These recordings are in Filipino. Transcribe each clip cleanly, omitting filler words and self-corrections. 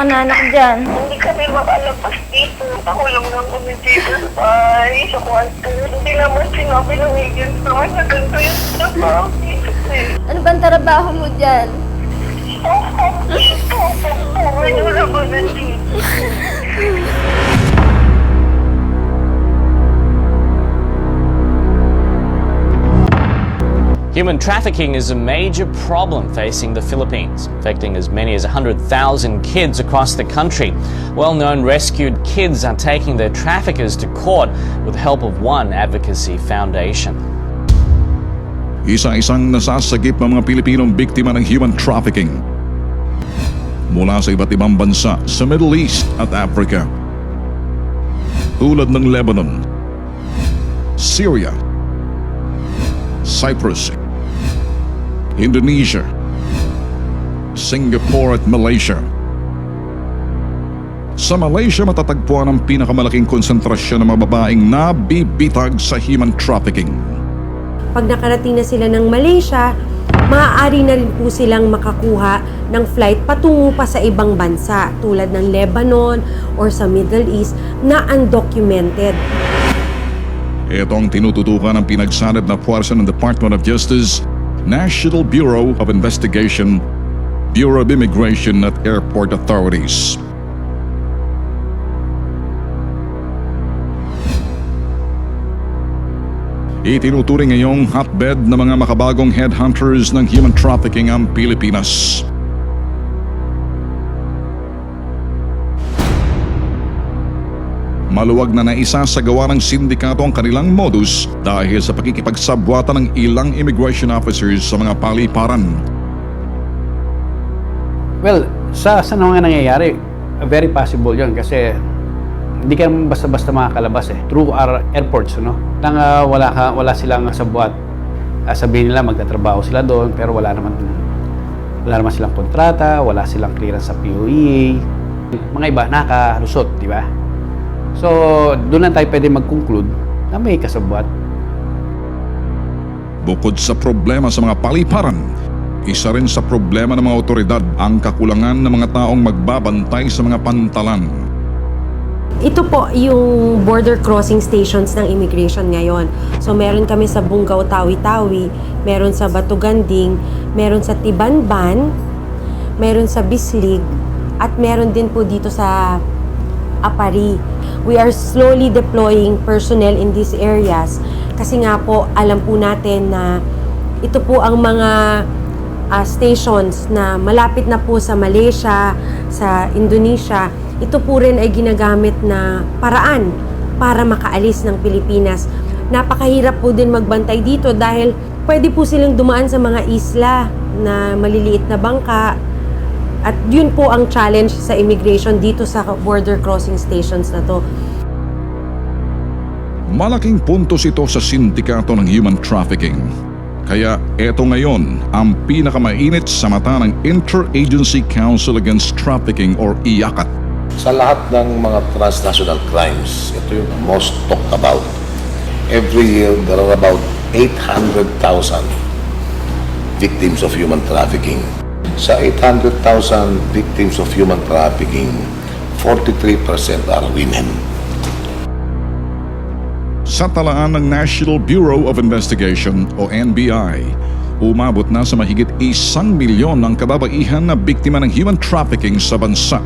mga nanak dyan? Hindi kami makalabas dito. Ako lang lang kami dito sa bahay, sa kwarto. Hindi naman sinabi ng agent sa akin na ganito yung trabaho dito eh. Ano bang trabaho mo dyan? Ano naman na dito? Human trafficking is a major problem facing the Philippines, affecting as many as 100,000 kids across the country. Well-known rescued kids are taking their traffickers to court with the help of one advocacy foundation. Isa-isang nasasagip ng mga Pilipinong biktima ng human trafficking mula sa iba't ibang bansa sa Middle East at Africa, tulad ng Lebanon, Syria, Cyprus, Indonesia, Singapore at Malaysia. Sa Malaysia matatagpuan ang pinakamalaking konsentrasyon ng mga babaeng nabibitag sa human trafficking. Pag nakarating na sila ng Malaysia, maaari na rin po silang makakuha ng flight patungo pa sa ibang bansa tulad ng Lebanon or sa Middle East na undocumented. Ito ang tinututukan ng pinagsanib na puwersa ng Department of Justice, National Bureau of Investigation, Bureau of Immigration at Airport Authorities. Itinuturing ngayong hotbed ng mga makabagong headhunters ng human trafficking ang Pilipinas. Maluwag na naisasagawa ng sindikato ang kanilang modus dahil sa pakikipagsabwata ng ilang immigration officers sa mga paliparan. Well, sa mga nangyayari, very possible yun kasi hindi ka naman basta-basta makakalabas eh. Through our airports, no? Nang wala silang sabwat. Sabihin nila magtatrabaho sila doon pero wala naman silang kontrata, wala silang clearance sa POEA. Mga iba nakalusot, di ba? So, doon lang tayo pwede mag-conclude na may kasabwat. Bukod sa problema sa mga paliparan, isa rin sa problema ng mga otoridad ang kakulangan ng mga taong magbabantay sa mga pantalan. Ito po yung border crossing stations ng immigration ngayon. So meron kami sa Bungaw, Tawi-Tawi, meron sa Batuganding, meron sa Tibanban, meron sa Bislig, at meron din po dito sa Apari. We are slowly deploying personnel in these areas kasi nga po alam po natin na ito po ang mga stations na malapit na po sa Malaysia, sa Indonesia. Ito po rin ay ginagamit na paraan para makaalis ng Pilipinas. Napakahirap po din magbantay dito dahil pwede po silang dumaan sa mga isla na maliliit na bangka. At yun po ang challenge sa immigration dito sa border crossing stations na to. Malaking puntos ito sa sindikato ng human trafficking. Kaya eto ngayon ang pinakamainit sa mata ng Interagency Council Against Trafficking or IACAT. Sa lahat ng mga transnational crimes, ito yung most talked about. Every year, there are about 800,000 victims of human trafficking. Sa 800,000 victims of human trafficking, 43% are women. Sa talaan ng National Bureau of Investigation o NBI, umabot na sa mahigit 1 milyon ang kababaihan na biktima ng human trafficking sa bansa.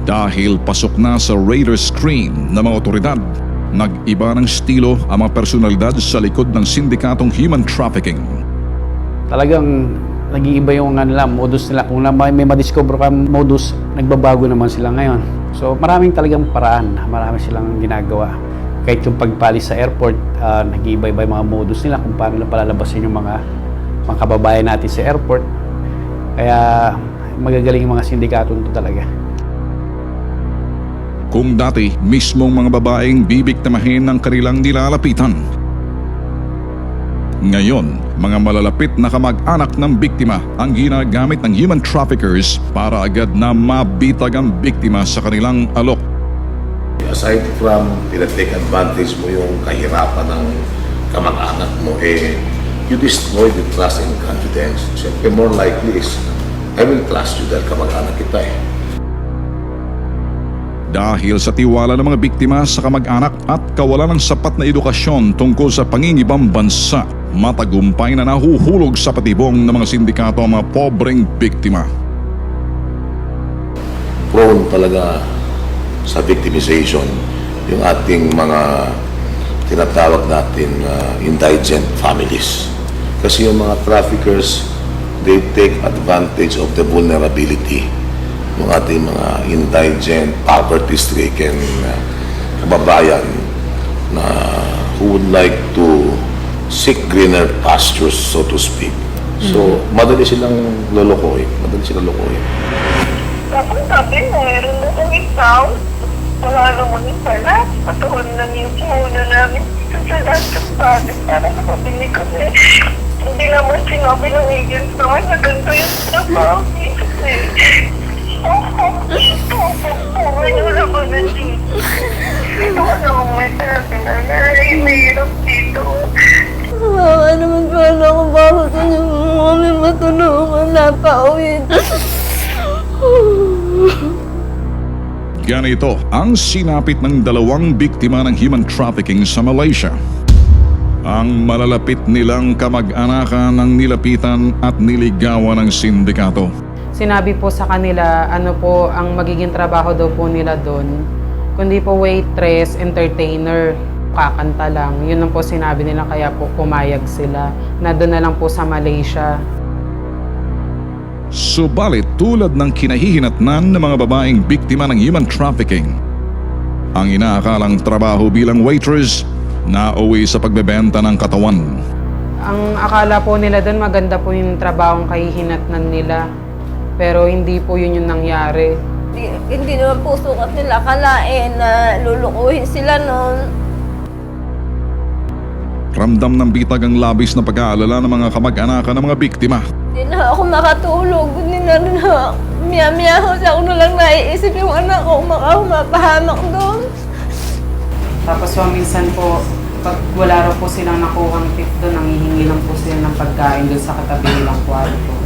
Dahil pasok na sa radar screen ng mga otoridad, nag-iba ng estilo ang mga personalidad sa likod ng sindikatong human trafficking. Talagang nag-iiba yung modus nila. Kung may madiscover ka modus, nagbabago naman sila ngayon. So maraming talagang paraan, marami silang ginagawa. Kahit yung pagpalis sa airport, nag-iiba-iba yung mga modus nila kung paano nila palalabasin yung mga kababayan natin sa airport. Kaya magagaling yung mga sindikato nito talaga. Kung dati mismong mga babaeng bibiktimahin ng kanilang nilalapitan, ngayon mga malalapit na kamag-anak ng biktima ang ginagamit ng human traffickers para agad na mabitag ang biktima sa kanilang alok. Aside from tinatake advantage mo yung kahirapan ng kamag-anak mo, you destroy the trust and confidence. Siyempre, more likely is, I will trust you dahil kamag-anak kita eh. Dahil sa tiwala ng mga biktima sa kamag-anak at kawalan ng sapat na edukasyon tungkol sa pangingibang bansa, matagumpay na nahuhulog sa patibong ng mga sindikato ang mga pobreng biktima. Prone talaga sa victimization yung ating mga tinatawag natin indigent families. Kasi yung mga traffickers, they take advantage of the vulnerability ng ating mga indigent, poverty-stricken kababayan na who would like to seek greener pastures, so to speak. So, madali silang lolokohin. Tapos sabi mo, meron na kong isang, wala naman yung pala. Patuon lang yung muna namin sa lahat ng bagay para nakabili kami. Hindi naman sinabi ng agents naman na ganito yung trabaho. Kasi, wala ko na dito. Wala akong may therapy na nahihirap dito. Kawawa naman pala ako baka sa inyo kami matulungan na pauwi. Ganito ang sinapit ng dalawang biktima ng human trafficking sa Malaysia. Ang malalapit nilang kamag-anakan ang nilapitan at niligawan ng sindikato. Sinabi po sa kanila ano po ang magiging trabaho daw po nila doon. Kundi po waitress, entertainer, kakanta lang. Yun ang po sinabi nila kaya po pumayag sila na doon na lang po sa Malaysia. Subalit tulad ng kinahihinatnan ng mga babaeng biktima ng human trafficking, ang inaakalang trabaho bilang waitress na uwi sa pagbebenta ng katawan. Ang akala po nila doon maganda po yung trabahong kahihinatnan nila. Pero hindi po yun yung nangyari. Hindi naman po sukat nila kalain na lulukuhin sila noon. Ramdam ng bitag ang labis na pag-aalala ng mga kamag-anakan ng mga biktima. Hindi na ako makatulog. Hindi na miya-miya ako na lang naiisip yung anak ko makahumapahamak doon. Tapos minsan po, pag wala raw po silang nakuhang tip doon, nangihingi lang po sila ng pagkain doon sa katabi nilang kwarto.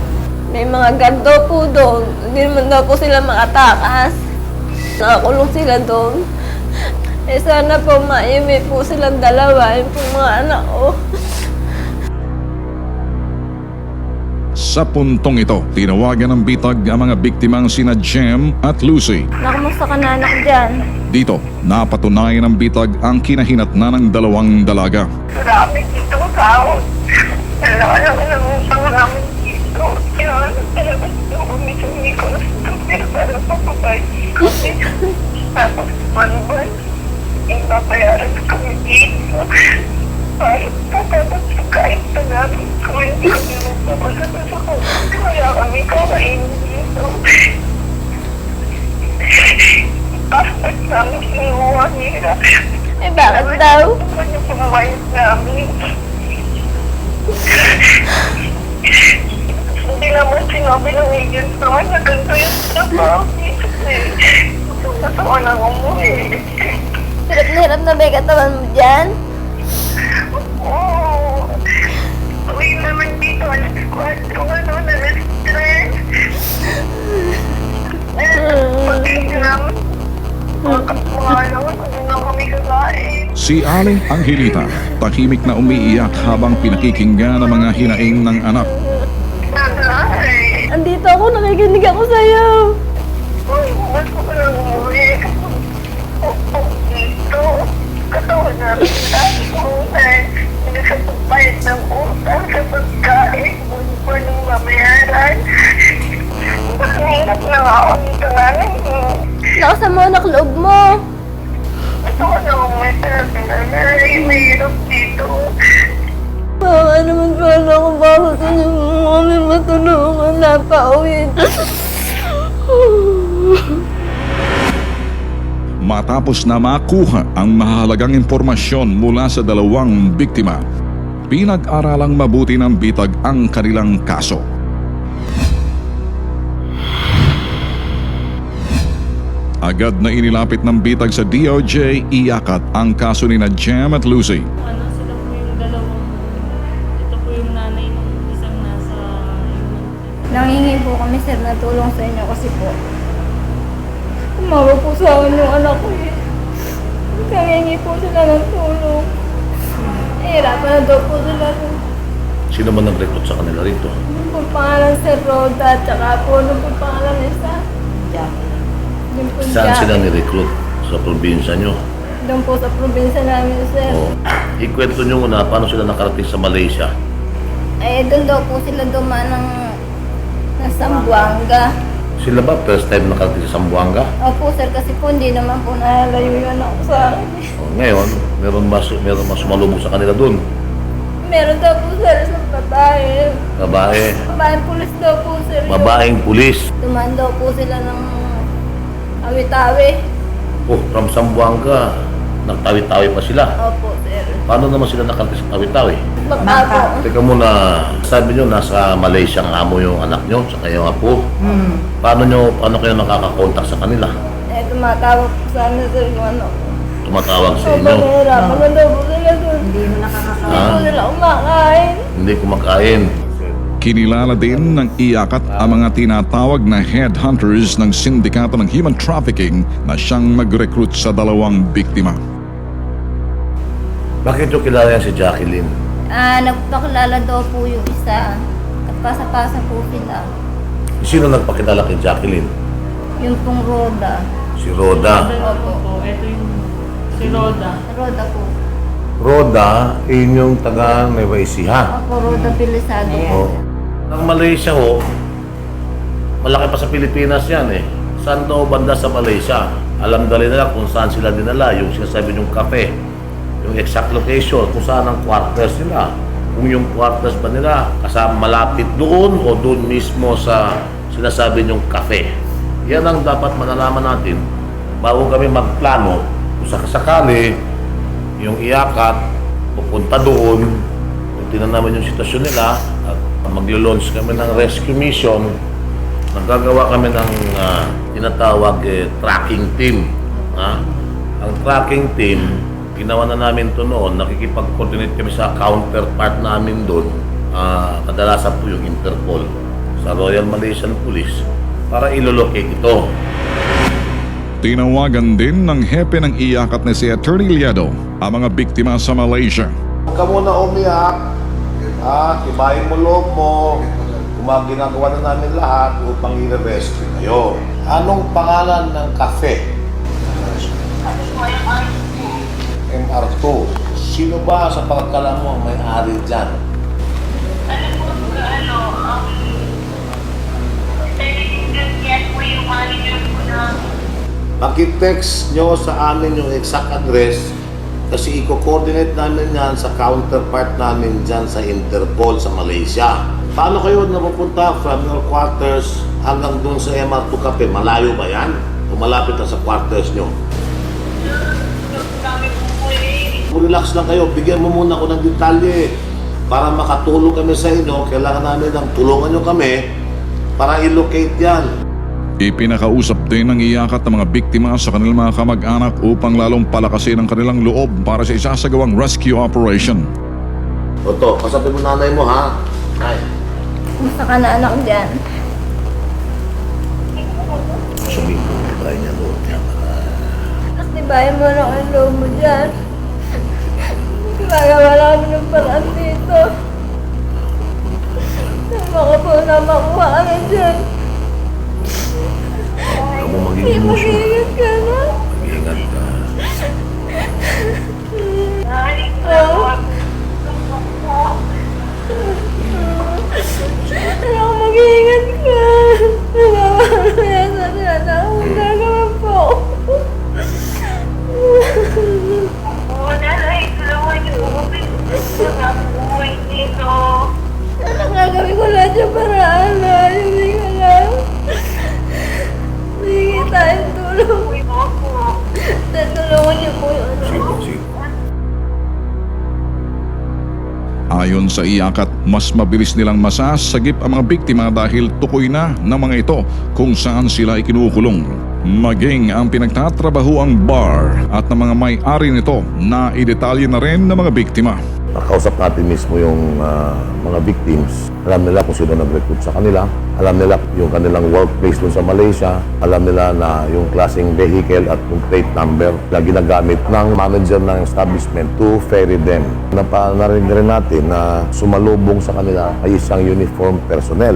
May mga ganto po doon. Hindi naman daw po sila makatakas. Nakakulong sila doon. Eh sana po maimit po silang dalawa, yung pong mga anak ko. Sa puntong ito, tinawagan ng bitag ang mga biktimang sina Jem at Lucy. Nakamusta ka na anak dyan? Dito, napatunayan ng bitag ang kinahinatnan ng dalawang dalaga. Marami dito tao. Alam ng utang namin dito. Kaya talaga dito umisumi ko na sa para papabay. Tapos manuban, ipapayaran kami dito. Para tapos kahit na namin kung hindi kami magpapasabas ako. Kaya kami kakain dito. Bakit namin sinuha nila? Eh bakit daw? Ano pumayag namin? Hindi naman sinabi ng agents naman na ganito yung trabaho. Kasi natawa lang umuwi. Hirap na hirap na ba yung katawan mo dyan? Oo. Uwi naman dito. Alas 4. Na-stress. Pag-ibig naman. Ano na kami kakain. Si Aling Angelita, tahimik na umiiyak habang pinakikinggan ang mga hinaing ng anak. Nanay. Andito ako, nakikinig ako sa'yo. Uy, mas ko lang umuwi. Dito. Katawan namin dahil utang. Hindi sa pagbayad ng utang sa pagkain. Buwan ng mamayaran. Mahirap na nga ako dito namin. Lakasan mo anak loob mo. Gusto ko na umuwi talaga na mahirap dito. Baka naman pala ako baka sa inyo kami matulungan na pauwi. Matapos na makuha ang mahalagang impormasyon mula sa dalawang biktima, pinag-aralang mabuti ng bitag ang kanilang kaso. Agad na inilapit ng bitag sa DOJ, iyakat ang kaso ni na Jem at Lucy. Sila po yung dalawang, ito po yung Nangingi po kami, sir, na tulong sa inyo kasi po tumawag po sa akin yung anak ko eh. Nangingi po sila ng tulong. Hirapan na daw po sila. Sino man nag-recruit sa kanila rito? Ano po pangalan, Sir Roda, tsaka po ano po pangalan isa? Doon po Saan sila ni-recruit? Sa probinsya nyo? Doon po sa probinsya namin, sir. O, ikwento nyo muna paano sila nakarating sa Malaysia. Eh, doon daw po sila dumaan ng Zamboanga. Sila ba first time nakarating sa Zamboanga? Opo, sir, kasi po hindi naman po nalalayo yung anak ko sa akin. O, ngayon, meron mas sumalubog sa kanila dun. Meron daw po, sir, isang babae. Babae. Babaeng pulis daw po, sir. Babaeng pulis. Dumaan daw po sila ng Awi-Tawi. Oh, from Zamboanga, nagtawi-tawi pa sila. Opo, sir. Paano naman sila nakarating sa tawi-tawi? Baka po. Teka muna, sabi nyo nasa Malaysia ang amo yung anak nyo, sa kayo nga po. Paano kayo nakakakontak sa kanila? Eh, tumatawag po sa amin, sir, yung ano. Tumatawag sa Opo, inyo? mahirapan na daw po sila doon. Hindi po sila kumakain. Hindi kumakain. Kinilala din ng iyakat ang mga tinatawag na headhunters ng sindikato ng human trafficking na siyang nag-recruit sa dalawang biktima. Bakit nyo kilala yan si Jacqueline? Nagpakilala daw po yung isa. Nagpasa-pasa po sila. Sino nagpakilala kay Jacqueline? Yung pong Roda. Si Roda. Opo. Ito yung si Roda. Roda po. Roda, yun yung taga Nueva Ecija. Opo, Roda Pilisado po. Oh. Ang Malaysia ho, malaki pa sa Pilipinas yan eh. Saan daw banda sa Malaysia? Alam dali nila kung saan sila dinala, yung sinasabi yung cafe, yung exact location, kung saan ang quarters nila. Kung yung quarters ba nila kasama malapit doon o doon mismo sa sinasabi yung cafe. Yan ang dapat malalaman natin bago kami magplano kung sakasakali yung iyakat pupunta doon, tingnan namin yung sitwasyon nila at maglo-launch kami ng rescue mission. Naggagawa kami ng tinatawag tracking team. Ang tracking team, ginawa na namin ito noon, nakikipag-coordinate kami sa counterpart namin doon. Kadalasan po yung Interpol sa Royal Malaysian Police para ilolocate ito. Tinawagan din ng hepe ng iyakat na si Attorney Liado ang mga biktima sa Malaysia. Huwag ka muna umiyak. Tibayin mo loob mo. Ginagawa na namin lahat upang i-rescue kayo. Anong pangalan ng cafe? MR2. Sino ba sa pagkakala mo may-ari dyan? Paki-text nyo sa amin yung exact address kasi i-coordinate namin yan sa counterpart namin dyan sa Interpol sa Malaysia. Paano kayo napupunta from your quarters hanggang dun sa MR2 Cafe? Malayo ba yan? O malapit na sa quarters nyo? Relax lang kayo. Bigyan mo muna ako ng detalye para makatulong kami sa inyo. Kailangan namin ng tulungan nyo kami para i-locate yan. Ipinakausap din ng iyakat ng mga biktima sa kanilang mga kamag-anak upang lalong palakasin ang kanilang loob para sa isasagawang rescue operation. Oto, kasabi mo nanay mo ha? Ay. Kumusta ka na anak dyan? Sumipo mo tayo niya doon. Tibayin mo na ang loob mo dyan. Gumagawa lang kami ng paraan dito. Sama ko po na makuha ka na dyan. Huwag mo Hindi maging emotion. mag-iingat ka na. Mag-iingat ka. Anak, mag-iingat ka. Kaya sana ako gagawin po. Anak, gagawin ko lahat yung paraan na. Hindi ka lang. Hindi tayong tulong. Tutulungan niyo po yung anak ko. Ayon sa iyakat, mas mabilis nilang masasagip ang mga biktima dahil tukoy na ng mga ito kung saan sila ikinukulong. Maging ang pinagtatrabahuang bar at ng mga may-ari nito na idetalye na rin ng mga biktima. Nakausap natin mismo yung mga victims. Alam nila kung sino nag-recruit sa kanila. Alam nila yung kanilang workplace dun sa Malaysia. Alam nila na yung klaseng vehicle at yung plate number na ginagamit ng manager ng establishment to ferry them. Narinig rin natin na sumalubong sa kanila ay isang uniform personnel.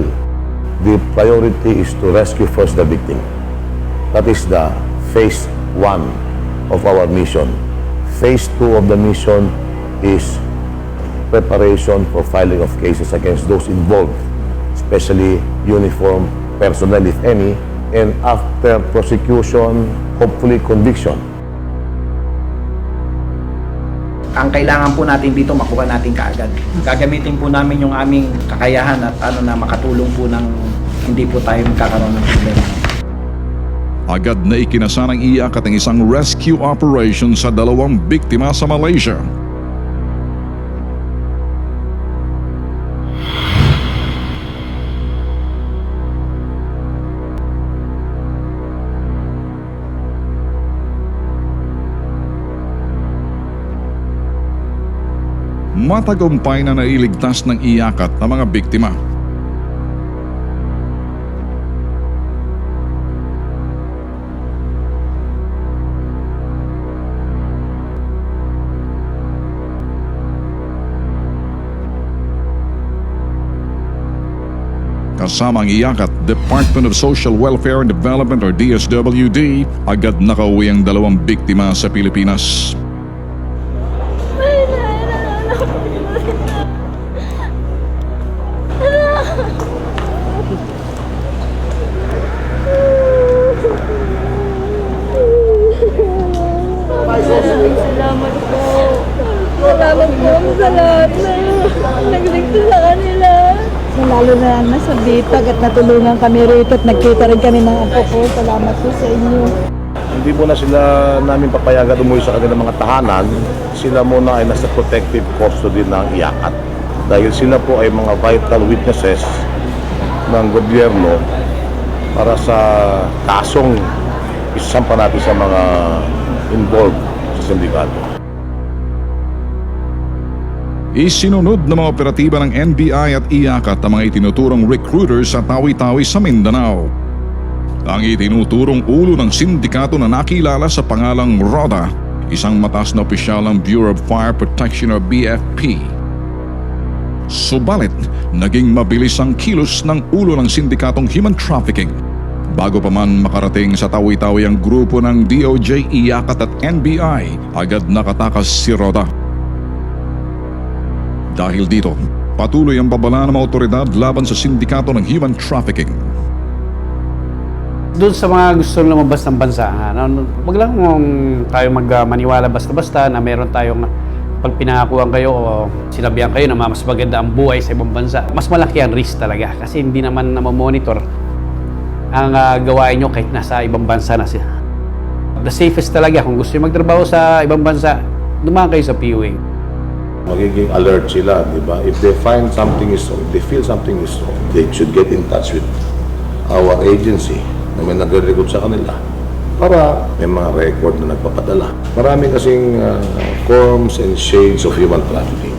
The priority is to rescue first the victim. That is the phase 1 of our mission. Phase 2 of the mission is preparation for filing of cases against those involved, especially uniform personnel, if any, and after prosecution, hopefully conviction. Ang kailangan po natin dito, makuha natin kaagad. Gagamitin po namin yung aming kakayahan at na makatulong po ng hindi po tayo magkakaroon ng problema. Agad na ikinasa ng IACAT ang isang rescue operation sa 2 biktima sa Malaysia. Matagumpay na nailigtas ng IACAT ang mga biktima. Kasama ang IACAT, Department of Social Welfare and Development or DSWD, agad nakauwi ang 2 biktima sa Pilipinas. Salamat po. Salamat po sa lahat na nagligtas sa kanila. Lalo na nasa bitag at natulungan kami rito at nagkita rin kami ng apo ko. Salamat po sa inyo. Hindi muna sila namin papayagan umuwi sa kanilang mga tahanan. Sila muna ay nasa protective custody ng IACAT. Dahil sila po ay mga vital witnesses ng gobyerno para sa kasong isampa natin sa mga involved sa sindikato. Isinunod ng mga operatiba ng NBI at IACAT ang mga itinuturong recruiters sa Tawi-Tawi sa Mindanao. Ang itinuturong ulo ng sindikato na nakilala sa pangalang Roda, isang mataas na opisyal ng Bureau of Fire Protection or BFP. Subalit, naging mabilis ang kilos ng ulo ng sindikatong human trafficking. Bago pa man makarating sa Tawi-Tawi ang grupo ng DOJ, IACAT at NBI, agad nakatakas si Roda. Dahil dito, patuloy ang babala ng mga otoridad laban sa sindikato ng human trafficking. Doon sa mga gusto lumabas ng bansa, wag lang tayo maniwala basta-basta na meron tayong pag pinakakuhan kayo o sinabihan kayo na mas maganda ang buhay sa ibang bansa. Mas malaki ang risk talaga kasi hindi naman namamonitor ang gawain nyo kahit nasa ibang bansa na siya. The safest talaga kung gusto nyo magtrabaho sa ibang bansa, dumaan kayo sa PUA. Magiging alert sila, di ba? If they find something is wrong, if they feel something is wrong, they should get in touch with our agency na may nagre-recruit sa kanila para may mga record na nagpapadala. Marami kasing forms and shades of human trafficking.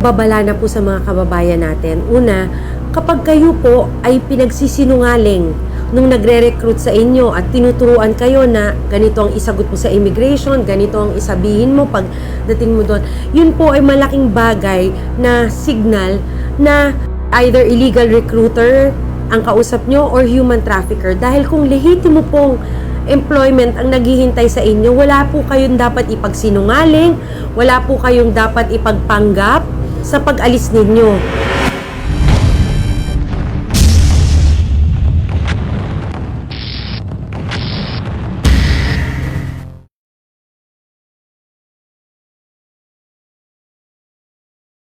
Babala na po sa mga kababayan natin. Una, kapag kayo po ay pinagsisinungaling nung nagre-recruit sa inyo at tinuturuan kayo na ganito ang isagot mo sa immigration, ganito ang isabihin mo pagdating mo doon, yun po ay malaking bagay na signal na either illegal recruiter ang kausap nyo or human trafficker. Dahil kung lehitimo pong employment ang naghihintay sa inyo, wala po kayong dapat ipagsinungaling, wala po kayong dapat ipagpanggap sa pag-alis ninyo.